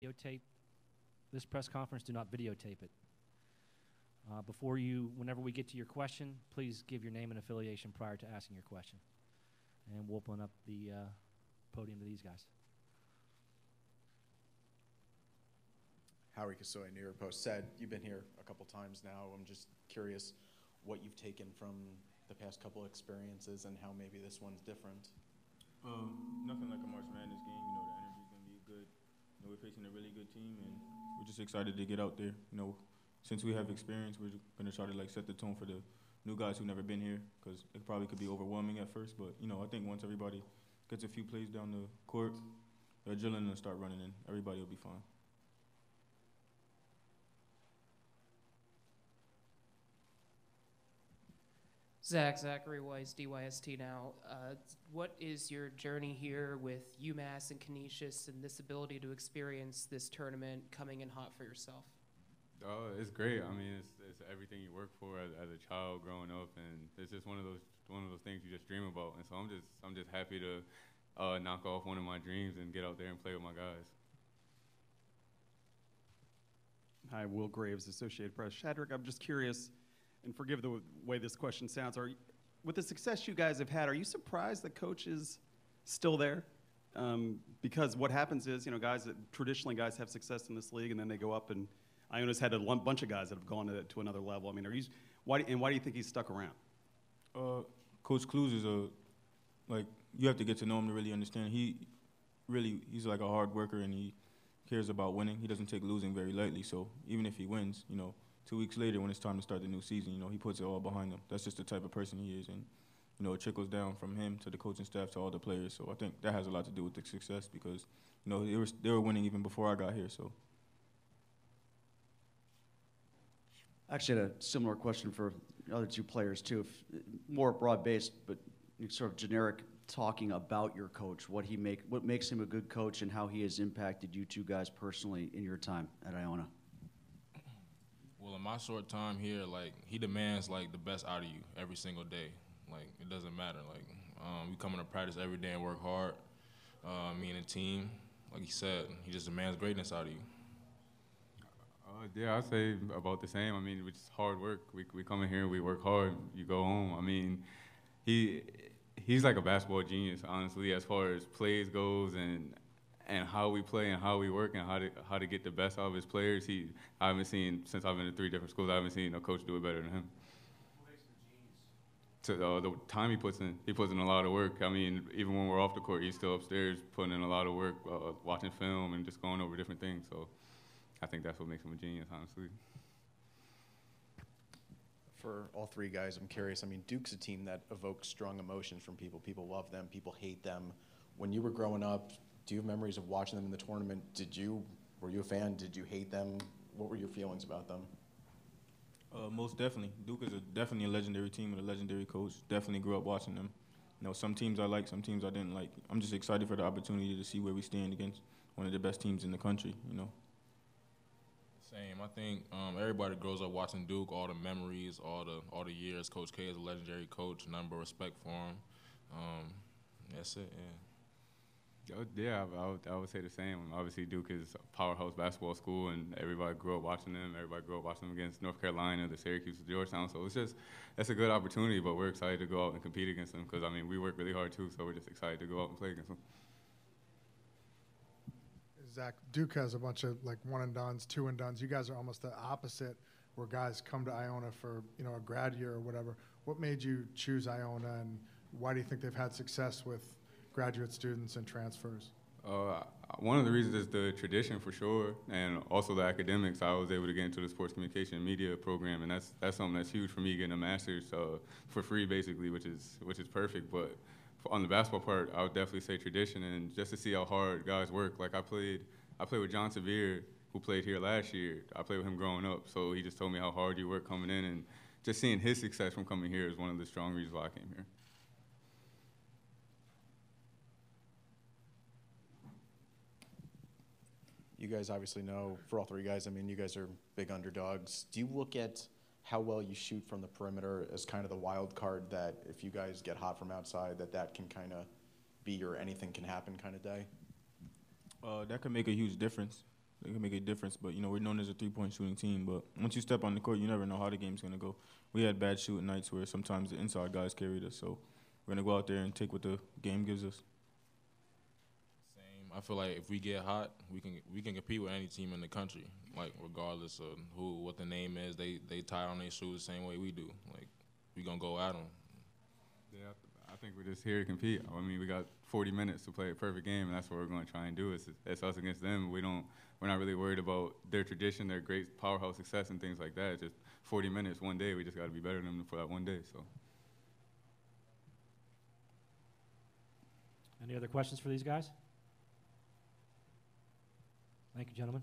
Videotape this press conference. Do not videotape it. Whenever we get to your question, please give your name and affiliation prior to asking your question. And we'll open up the podium to these guys. Howie Kasoy, New York Post. Said, you've been here a couple times now. I'm just curious what you've taken from the past couple experiences and how maybe this one's different. Nothing like a March Madness game. You know, the energy's going to be good. You know, we're facing a really good team, and we're just excited to get out there. You know, since we have experience, we're going to try to set the tone for the new guys who've never been here, because it probably could be overwhelming at first. But, you know, I think once everybody gets a few plays down the court, the adrenaline will start running, and everybody will be fine. Zachary Weiss, DYST now. What is your journey here with UMass and Canisius and this ability to experience this tournament coming in hot for yourself? It's great. I mean, it's everything you work for as a child growing up, and it's just one of those things you just dream about. And so I'm just happy to knock off one of my dreams and get out there and play with my guys. Hi, Will Graves, Associated Press. Shadrick, I'm just curious, and forgive the way this question sounds, with the success you guys have had, are you surprised the coach is still there? Because what happens is, you know, traditionally guys have success in this league, and then they go up, and Iona's had a bunch of guys that have gone to another level. I mean, why do you think he's stuck around? Coach Clues is you have to get to know him to really understand. He's like a hard worker, and he cares about winning. He doesn't take losing very lightly, so even if he wins, you know, 2 weeks later, when it's time to start the new season, you know, he puts it all behind him. That's just the type of person he is, and you know, it trickles down from him to the coaching staff to all the players. So I think that has a lot to do with the success, because you know they were winning even before I got here. So. Actually, had a similar question for the other two players too, more broad-based, but sort of generic, talking about your coach, what makes him a good coach, and how he has impacted you two guys personally in your time at Iona. Well, in my short time here, he demands the best out of you every single day. It doesn't matter. We come into practice every day and work hard. Me and the team, like he said, he just demands greatness out of you. Yeah, I'd say about the same. I mean, it's hard work. We come in here, we work hard. You go home. I mean, he's like a basketball genius, honestly, as far as plays goes and how we play and how we work and how to get the best out of his players. I haven't seen, since I've been to 3 different schools, I haven't seen a coach do it better than him. What makes him a genius? The time he puts in a lot of work. I mean, even when we're off the court, he's still upstairs putting in a lot of work, watching film and just going over different things. So I think that's what makes him a genius, honestly. For all 3 guys, I'm curious. I mean, Duke's a team that evokes strong emotions from people. People love them. People hate them. When you were growing up, do you have memories of watching them in the tournament? Were you a fan? Did you hate them? What were your feelings about them? Most definitely. Duke is definitely a legendary team with a legendary coach. Definitely grew up watching them. You know, some teams I like, some teams I didn't like. I'm just excited for the opportunity to see where we stand against one of the best teams in the country, you know. Same. I think everybody grows up watching Duke, all the memories, all the years. Coach K is a legendary coach, nothing but respect for him. That's it, yeah. Yeah, I would say the same. Obviously, Duke is a powerhouse basketball school, and everybody grew up watching them. Everybody grew up watching them against North Carolina, the Syracuse, the Georgetown. So that's a good opportunity, but we're excited to go out and compete against them because, I mean, we work really hard, too, so we're just excited to go out and play against them. Zach, Duke has a bunch of one-and-dones, two-and-dones. You guys are almost the opposite, where guys come to Iona for a grad year or whatever. What made you choose Iona, and why do you think they've had success with graduate students and transfers? One of the reasons is the tradition, for sure, and also the academics. I was able to get into the sports communication and media program, and that's something that's huge for me, getting a master's for free, basically, which is perfect. But on the basketball part, I would definitely say tradition, and just to see how hard guys work. I played with John Sevier, who played here last year. I played with him growing up, so he just told me how hard you work coming in, and just seeing his success from coming here is one of the strong reasons why I came here. You guys obviously know, for all 3 guys, I mean, you guys are big underdogs. Do you look at how well you shoot from the perimeter as kind of the wild card, that if you guys get hot from outside, that can kind of be your anything can happen kind of day? That could make a huge difference. they can make a difference. But you know, we're known as a 3-point shooting team. But once you step on the court, you never know how the game's gonna go. We had bad shooting nights where sometimes the inside guys carried us. So we're gonna go out there and take what the game gives us. Same. I feel like if we get hot, we can compete with any team in the country. Like regardless of what the name is, they tie on their shoes the same way we do. Like we gonna go at them. Yeah, I think we're just here to compete. I mean, we got 40 minutes to play a perfect game, and that's what we're going to try and do. It's us against them. We're not really worried about their tradition, their great powerhouse success, and things like that. It's just 40 minutes, one day. We just got to be better than them for that one day. So. Any other questions for these guys? Thank you, gentlemen.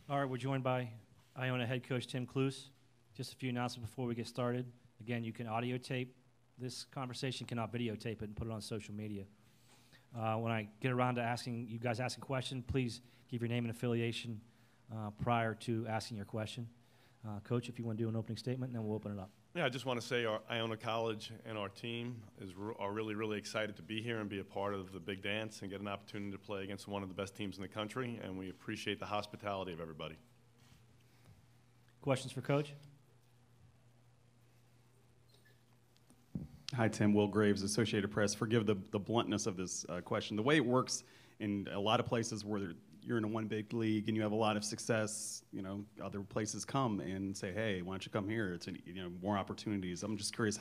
All right, we're joined by Iona head coach Tim Cluse. Just a few announcements before we get started. Again, you can audio tape this conversation, cannot videotape it and put it on social media. When I get around to asking questions, please give your name and affiliation prior to asking your question. Coach, if you want to do an opening statement, and then we'll open it up. Yeah, I just want to say our Iona College and our team are really, really excited to be here and be a part of the big dance and get an opportunity to play against one of the best teams in the country, and we appreciate the hospitality of everybody. Questions for Coach? Hi, Tim. Will Graves, Associated Press. Forgive the bluntness of this question. The way it works in a lot of places where you're in a one big league and you have a lot of success, you know, other places come and say, hey, why don't you come here? It's more opportunities. I'm just curious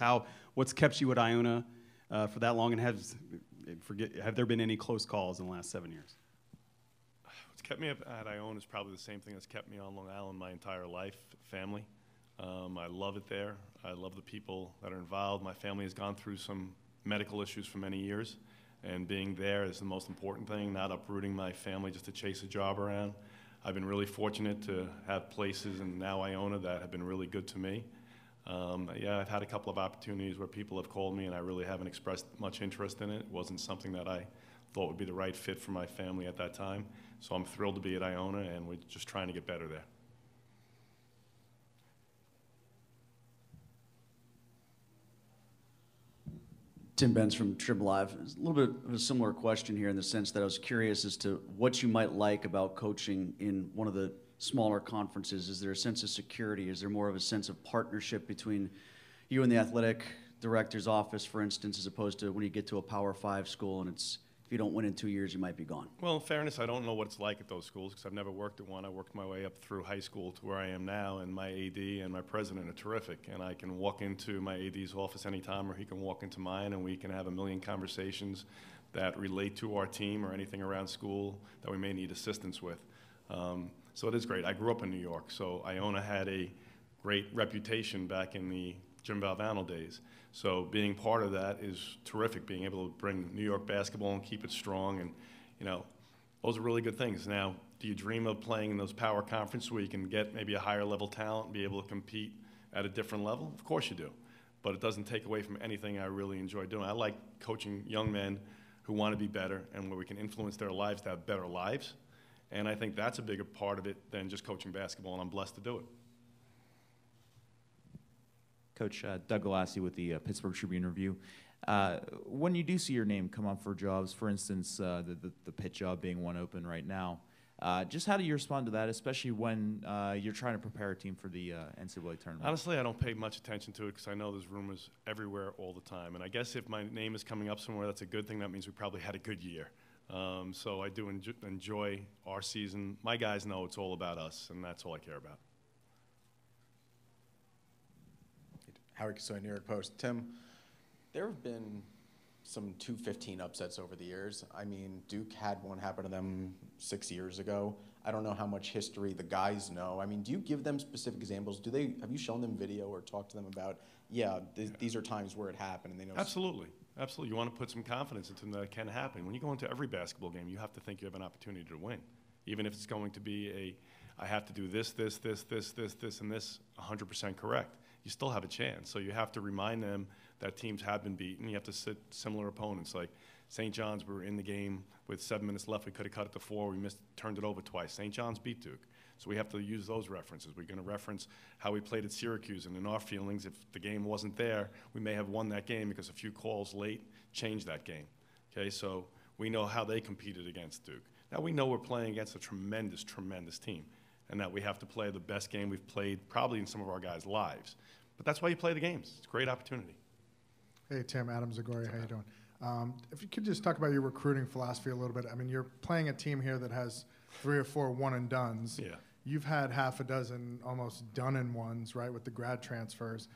what's kept you at Iona for that long, and have there been any close calls in the last 7 years? What's kept me at Iona is probably the same thing that's kept me on Long Island my entire life, family. I love it there. I love the people that are involved. My family has gone through some medical issues for many years, and being there is the most important thing, not uprooting my family just to chase a job around. I've been really fortunate to have places, and now Iona, that have been really good to me. Yeah, I've had a couple of opportunities where people have called me, and I really haven't expressed much interest in it. It wasn't something that I thought would be the right fit for my family at that time. So I'm thrilled to be at Iona, and we're just trying to get better there. Tim Benz from Trib Live. It's a little bit of a similar question here in the sense that I was curious as to what you might like about coaching in one of the smaller conferences. Is there a sense of security? Is there more of a sense of partnership between you and the athletic director's office, for instance, as opposed to when you get to a Power 5 school and if you don't win in 2 years, you might be gone? Well, in fairness, I don't know what it's like at those schools because I've never worked at one. I worked my way up through high school to where I am now, and my AD and my president are terrific. And I can walk into my AD's office anytime, or he can walk into mine, and we can have a million conversations that relate to our team or anything around school that we may need assistance with. So it is great. I grew up in New York, so Iona had a great reputation back in the Jim Valvano days. So being part of that is terrific, being able to bring New York basketball and keep it strong. And, you know, those are really good things. Now, do you dream of playing in those power conferences where you can get maybe a higher level talent and be able to compete at a different level? Of course you do. But it doesn't take away from anything I really enjoy doing. I like coaching young men who want to be better and where we can influence their lives to have better lives. And I think that's a bigger part of it than just coaching basketball, and I'm blessed to do it. Coach, Doug Galassi with the Pittsburgh Tribune Review. When you do see your name come up for jobs, for instance, the Pitt job being one open right now, just how do you respond to that, especially when you're trying to prepare a team for the NCAA tournament? Honestly, I don't pay much attention to it because I know there's rumors everywhere all the time. And I guess if my name is coming up somewhere, that's a good thing. That means we probably had a good year. So I do enjoy our season. My guys know it's all about us, and that's all I care about. Howard Kasoy, New York Post. Tim, there have been some 2-15 upsets over the years. I mean, Duke had one happen to them 6 years ago. I don't know how much history the guys know. I mean, do you give them specific examples? Have you shown them video or talked to them about, these are times where it happened and they know? Absolutely. Absolutely. You want to put some confidence into them that it can happen. When you go into every basketball game, you have to think you have an opportunity to win. Even if it's going to be I have to do this, and this, 100% correct. You still have a chance. So you have to remind them that teams have been beaten. You have to sit similar opponents. Like St. John's, we were in the game with 7 minutes left. We could have cut it to 4. We turned it over twice. St. John's beat Duke. So we have to use those references. We're going to reference how we played at Syracuse. And in our feelings, if the game wasn't there, we may have won that game because a few calls late changed that game. Okay, so we know how they competed against Duke. Now we know we're playing against a tremendous, tremendous team, and that we have to play the best game we've played probably in some of our guys' lives. But that's why you play the games. It's a great opportunity. Hey, Tim, Adam Zagori, how you doing? If you could just talk about your recruiting philosophy a little bit. I mean, you're playing a team here that has 3 or 4 one-and-dones. Yeah. You've had half a dozen almost done-in-ones, right, with the grad transfers.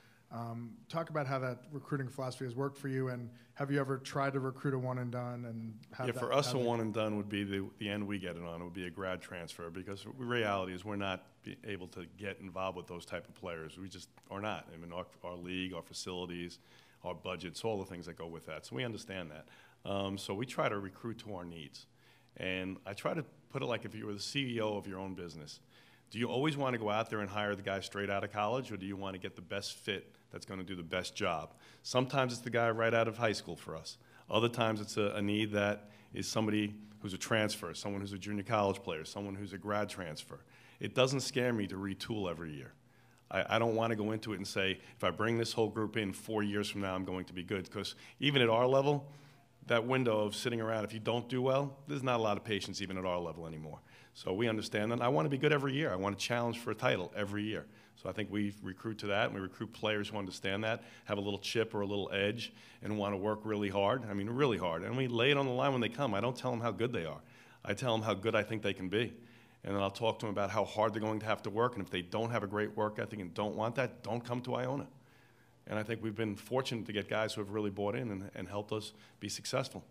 Talk about how that recruiting philosophy has worked for you, and have you ever tried to recruit a one-and-done? And for us, a one-and-done would be the end we get it on. It would be a grad transfer, because the reality is we're not able to get involved with those type of players. We just are not. I mean, our league, our facilities, our budgets, all the things that go with that. So we understand that. So we try to recruit to our needs. And I try to put it like if you were the CEO of your own business. Do you always want to go out there and hire the guy straight out of college, or do you want to get the best fit that's going to do the best job? Sometimes it's the guy right out of high school for us. Other times it's a need that is somebody who's a transfer, someone who's a junior college player, someone who's a grad transfer. It doesn't scare me to retool every year. I don't want to go into it and say, if I bring this whole group in 4 years from now, I'm going to be good. Because even at our level, that window of sitting around, if you don't do well, there's not a lot of patience even at our level anymore. So we understand that. I want to be good every year. I want to challenge for a title every year. So I think we recruit to that, and we recruit players who understand that, have a little chip or a little edge, and want to work really hard. I mean, really hard. And we lay it on the line when they come. I don't tell them how good they are. I tell them how good I think they can be. And then I'll talk to them about how hard they're going to have to work. And if they don't have a great work ethic and don't want that, don't come to Iona. And I think we've been fortunate to get guys who have really bought in and helped us be successful.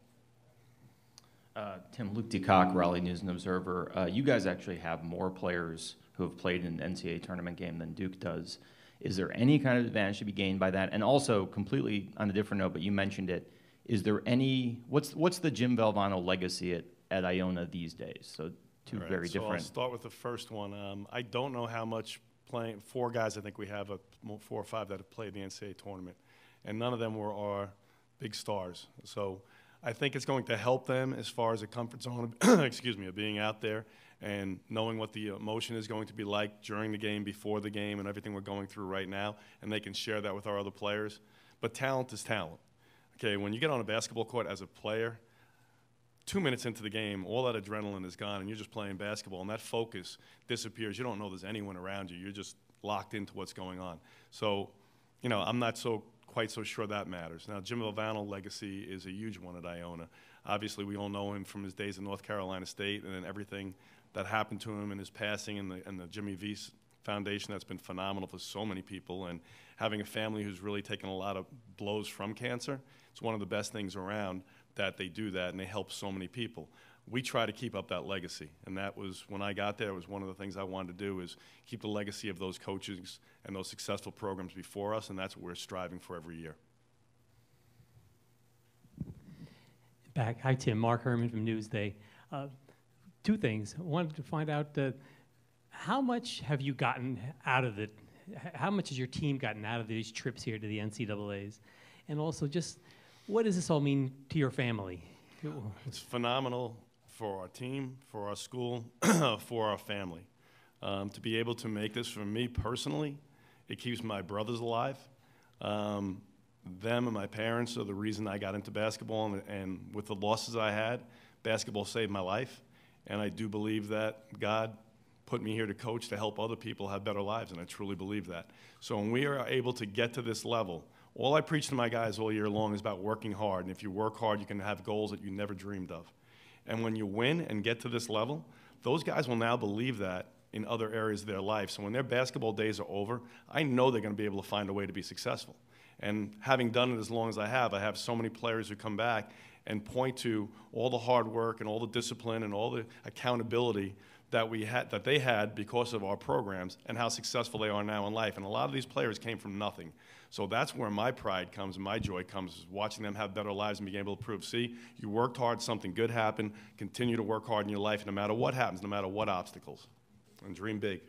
Tim, Luke DeCock, Raleigh News and Observer. You guys actually have more players who have played in an NCAA tournament game than Duke does. Is there any kind of advantage to be gained by that? And also, completely on a different note, but you mentioned it, is there any, what's the Jim Valvano legacy at Iona these days? So two Right, very so different. I'll start with the first one. I don't know how much playing, 4 guys I think we have, 4 or 5 that have played the NCAA tournament, and none of them were our big stars. So I think it's going to help them as far as a comfort zone, excuse me, of being out there and knowing what the emotion is going to be like during the game, before the game, and everything we're going through right now, and they can share that with our other players. But talent is talent. Okay, when you get on a basketball court as a player, 2 minutes into the game, all that adrenaline is gone, and you're just playing basketball, and that focus disappears. You don't know there's anyone around you. You're just locked into what's going on. So, you know, I'm not quite so sure that matters. Now, Jim Valvano's legacy is a huge one at Iona. Obviously, we all know him from his days at North Carolina State, and then everything that happened to him and his passing, and the Jimmy V Foundation that's been phenomenal for so many people, and having a family who's really taken a lot of blows from cancer. It's one of the best things around that they do that, and they help so many people. We try to keep up that legacy, and that was, when I got there, it was one of the things I wanted to do, is keep the legacy of those coaches and those successful programs before us, and that's what we're striving for every year. Back. Hi, Tim. Mark Herman from Newsday. 2 things. I wanted to find out how much have you gotten out of it? How much has your team gotten out of these trips here to the NCAAs? And also, just what does this all mean to your family? It's phenomenal for our team, for our school, for our family. To be able to make this for me personally, it keeps my brothers alive. Them and my parents are the reason I got into basketball, and with the losses I had, basketball saved my life. And I do believe that God put me here to coach to help other people have better lives, and I truly believe that. So when we are able to get to this level, all I preach to my guys all year long is about working hard, and if you work hard, you can have goals that you never dreamed of. And when you win and get to this level, those guys will now believe that in other areas of their life. So when their basketball days are over, I know they're going to be able to find a way to be successful. And having done it as long as I have so many players who come back and point to all the hard work and all the discipline and all the accountability that they had because of our programs, and how successful they are now in life. And a lot of these players came from nothing. So that's where my pride comes and my joy comes, is watching them have better lives and being able to prove, see, you worked hard, something good happened, continue to work hard in your life no matter what happens, no matter what obstacles, and dream big.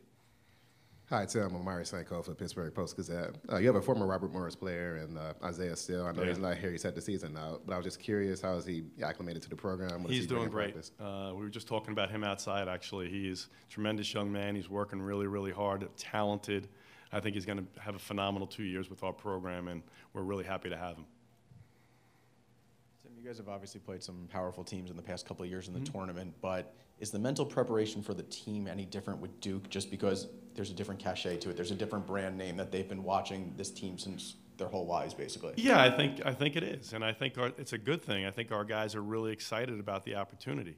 Hi, Tim. I'm Amari Sanko for the Pittsburgh Post-Gazette. You have a former Robert Morris player and Isaiah Still. I know he's not here. He's had the season out, but I was just curious, how is he acclimated to the program? He's doing great. We were just talking about him outside, actually. He's a tremendous young man. He's working really, really hard, talented. I think he's going to have a phenomenal 2 years with our program, and we're really happy to have him. Tim, you guys have obviously played some powerful teams in the past couple of years in the tournament, but is the mental preparation for the team any different with Duke, just because there's a different cachet to it? There's a different brand name that they've been watching this team since their whole lives, basically. Yeah, I think it is, and I think it's a good thing. I think our guys are really excited about the opportunity.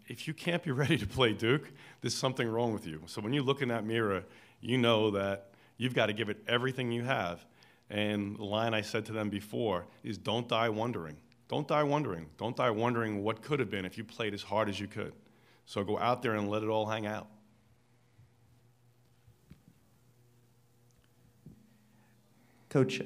If you can't be ready to play Duke, there's something wrong with you. So when you look in that mirror, you know that you've got to give it everything you have. And the line I said to them before is, don't die wondering. Don't die wondering. Don't die wondering what could have been if you played as hard as you could. So go out there and let it all hang out. Coach,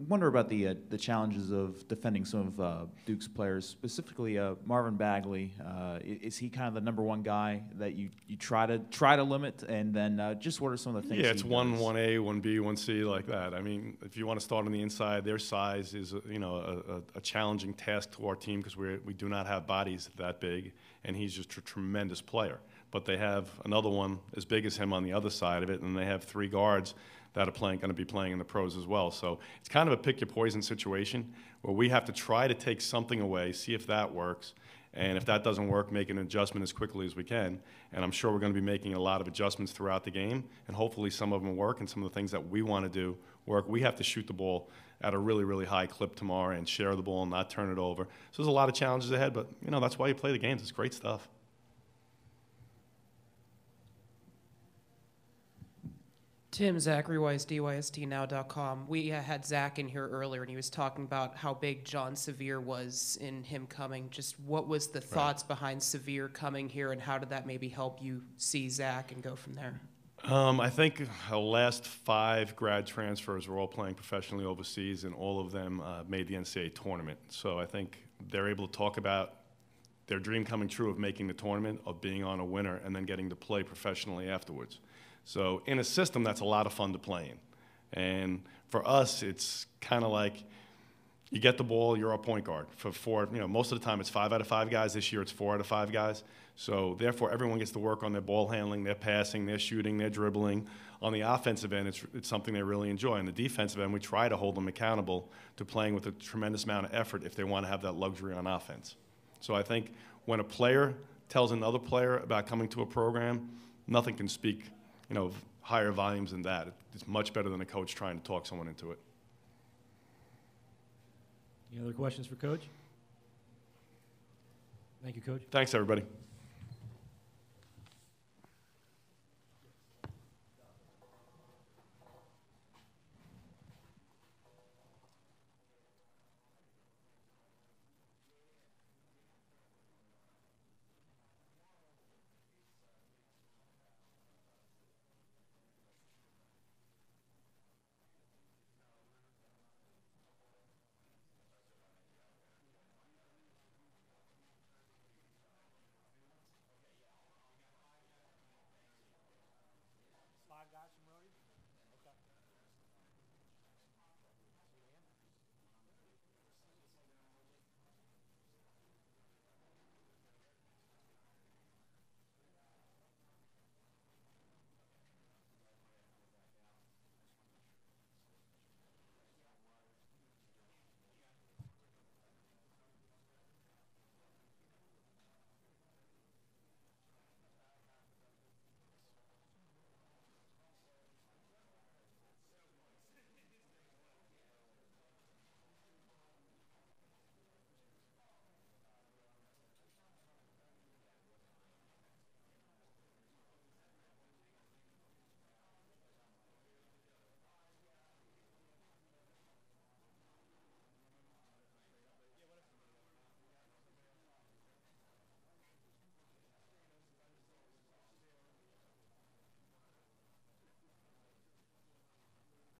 wonder about the challenges of defending some of Duke's players, specifically Marvin Bagley. Is he kind of the number one guy that you try to limit, and then just what are some of the things? Yeah, it's he one does? 1A, 1B, 1C like that. I mean, if you want to start on the inside, their size is a challenging task to our team because we do not have bodies that big, and he's just a tremendous player. But they have another one as big as him on the other side of it, and they have 3 guards that are going to be playing in the pros as well. So it's kind of a pick your poison situation where we have to try to take something away, see if that works, and if that doesn't work, make an adjustment as quickly as we can. And I'm sure we're going to be making a lot of adjustments throughout the game, and hopefully some of them work, and some of the things that we want to do work. We have to shoot the ball at a really, really high clip tomorrow and share the ball and not turn it over. So there's a lot of challenges ahead, but that's why you play the games. It's great stuff. Tim, Zachary Weiss, dystnow.com. We had Zach in here earlier, and he was talking about how big John Sevier was in him coming. Just what was the thoughts behind Sevier coming here, and how did that maybe help you see Zach and go from there? I think the last 5 grad transfers were all playing professionally overseas, and all of them made the NCAA tournament. So I think they're able to talk about their dream coming true of making the tournament, of being on a winner, and then getting to play professionally afterwards. So in a system, that's a lot of fun to play in. And for us, it's kind of like you get the ball, you're our point guard. For 4, most of the time it's 5 out of 5 guys. This year it's 4 out of 5 guys. So therefore, everyone gets to work on their ball handling, their passing, their shooting, their dribbling. On the offensive end, it's something they really enjoy. On the defensive end, we try to hold them accountable to playing with a tremendous amount of effort if they want to have that luxury on offense. So I think when a player tells another player about coming to a program, nothing can speak higher volumes than that. It's much better than a coach trying to talk someone into it. Any other questions for Coach? Thank you, Coach. Thanks, everybody.